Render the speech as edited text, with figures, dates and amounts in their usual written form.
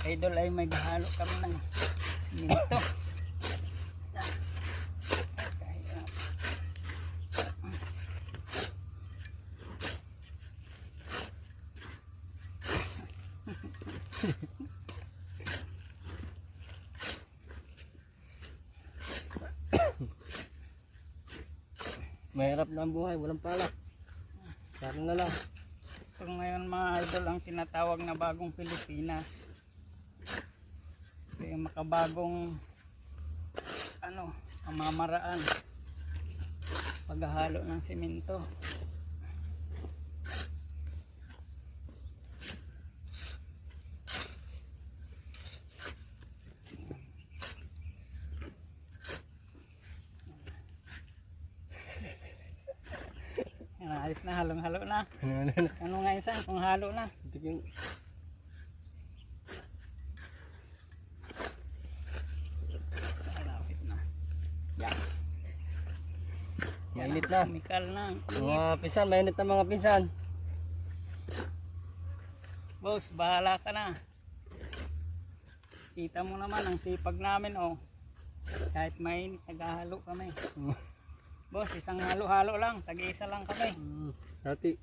idol ay may bahalo kami ng simento. Mahirap na ang buhay, walang pala. Saro na lang. So ngayon mga idol ang tinatawag na bagong Pilipinas. Kaya makabagong pamamaraan. Paghahalo ng simento. Yan, ayos na, halong-halo na. Ano nga isa kung halo na? Malapit na. Yan. Mainit na. Chemical na. Mga pinsan, mainit na mga pinsan. Boss, bahala ka na. Kita mo naman ang sipag namin, oh. Kahit mainit, naghahalo kami. Boss, isang halo-halo lang. Tag-isa lang kami. Dati.